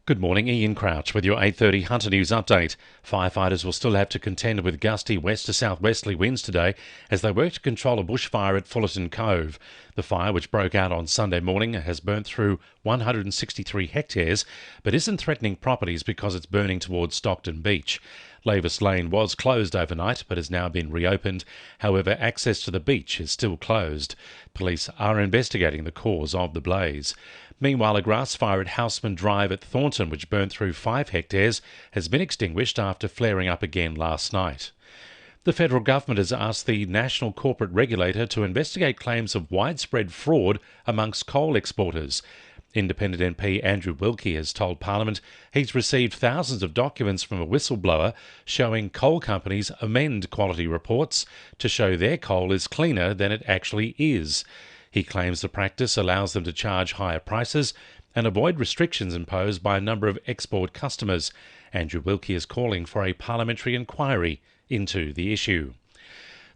Good morning, Ian Crouch with your 8:30 Hunter News update. Firefighters will still have to contend with gusty west to southwesterly winds today as they work to control a bushfire at Fullerton Cove. The fire, which broke out on Sunday morning, has burnt through 163 hectares but isn't threatening properties because it's burning towards Stockton Beach. Lavis Lane was closed overnight but has now been reopened. However, access to the beach is still closed. Police are investigating the cause of the blaze. Meanwhile, a grass fire at Houseman Drive at Thornton, which burned through 5 hectares, has been extinguished after flaring up again last night. The federal government has asked the National Corporate Regulator to investigate claims of widespread fraud amongst coal exporters. Independent MP Andrew Wilkie has told Parliament he's received thousands of documents from a whistleblower showing coal companies amend quality reports to show their coal is cleaner than it actually is. He claims the practice allows them to charge higher prices and avoid restrictions imposed by a number of export customers. Andrew Wilkie is calling for a parliamentary inquiry into the issue.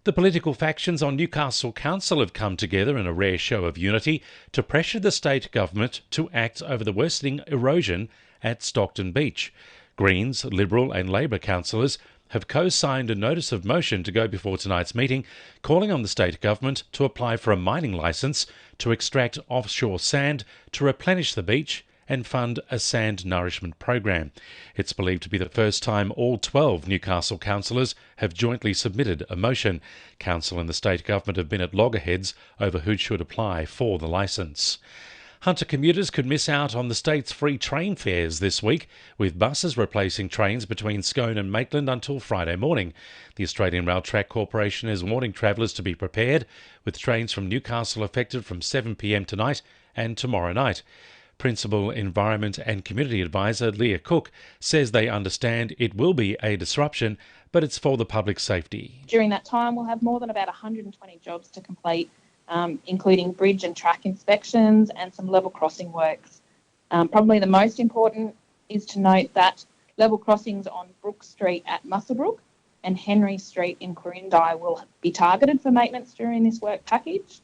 The political factions on Newcastle Council have come together in a rare show of unity to pressure the state government to act over the worsening erosion at Stockton Beach. Greens, Liberal and Labor councillors have co-signed a notice of motion to go before tonight's meeting, calling on the state government to apply for a mining licence to extract offshore sand to replenish the beach and fund a sand nourishment program. It's believed to be the first time all 12 Newcastle councillors have jointly submitted a motion. Council and the state government have been at loggerheads over who should apply for the licence. Hunter commuters could miss out on the state's free train fares this week, with buses replacing trains between Scone and Maitland until Friday morning. The Australian Rail Track Corporation is warning travellers to be prepared, with trains from Newcastle affected from 7 p.m. tonight and tomorrow night. Principal Environment and Community Advisor Leah Cook says they understand it will be a disruption, but it's for the public safety. During that time, we'll have more than about 120 jobs to complete, including bridge and track inspections and some level crossing works. Probably the most important is to note that level crossings on Brook Street at Muswellbrook and Henry Street in Quirindi will be targeted for maintenance during this work package.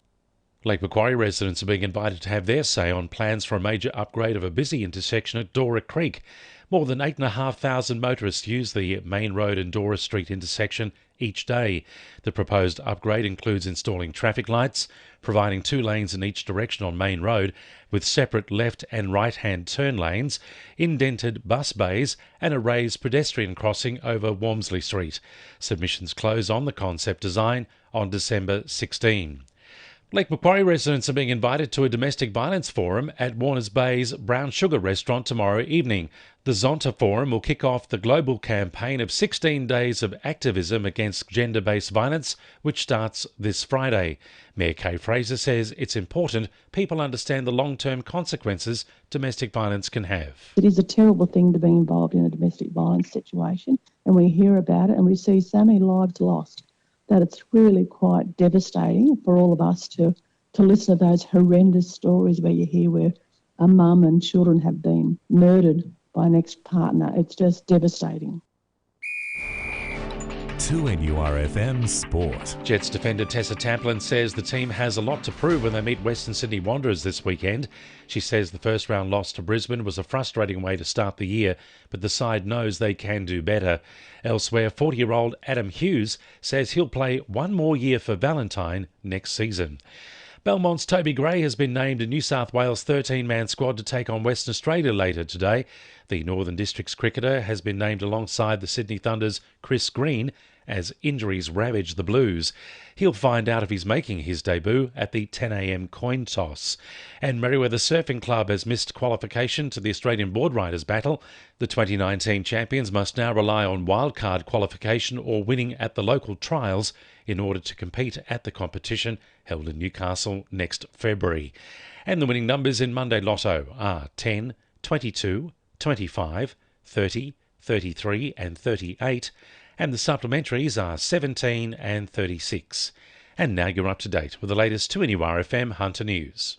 Lake Macquarie residents are being invited to have their say on plans for a major upgrade of a busy intersection at Dora Creek. More than 8,500 motorists use the Main Road and Dora Street intersection each day. The proposed upgrade includes installing traffic lights, providing 2 lanes in each direction on Main Road with separate left and right-hand turn lanes, indented bus bays and a raised pedestrian crossing over Walmsley Street. Submissions close on the concept design on December 16. Lake Macquarie residents are being invited to a domestic violence forum at Warners Bay's Brown Sugar restaurant tomorrow evening. The Zonta Forum will kick off the global campaign of 16 days of activism against gender-based violence, which starts this Friday. Mayor Kay Fraser says it's important people understand the long-term consequences domestic violence can have. It is a terrible thing to be involved in a domestic violence situation, and we hear about it and we see so many lives lost that it's really quite devastating for all of us to listen to those horrendous stories where you hear where a mum and children have been murdered by an ex-partner. It's just devastating. 2NURFM Sport. Jets defender Tessa Tamplin says the team has a lot to prove when they meet Western Sydney Wanderers this weekend. She says the first round loss to Brisbane was a frustrating way to start the year, but the side knows they can do better. Elsewhere, 40-year-old Adam Hughes says he'll play one more year for Valentine next season. Belmont's Toby Gray has been named a New South Wales 13-man squad to take on Western Australia later today. The Northern Districts cricketer has been named alongside the Sydney Thunder's Chris Green as injuries ravage the Blues. He'll find out if he's making his debut at the 10 a.m. coin toss. And Merriweather Surfing Club has missed qualification to the Australian Board Riders Battle. The 2019 champions must now rely on wildcard qualification or winning at the local trials in order to compete at the competition held in Newcastle next February. And the winning numbers in Monday Lotto are 10, 22, 25, 30, 33 and 38, and the supplementaries are 17 and 36. And now you're up to date with the latest 2NURFM Hunter News.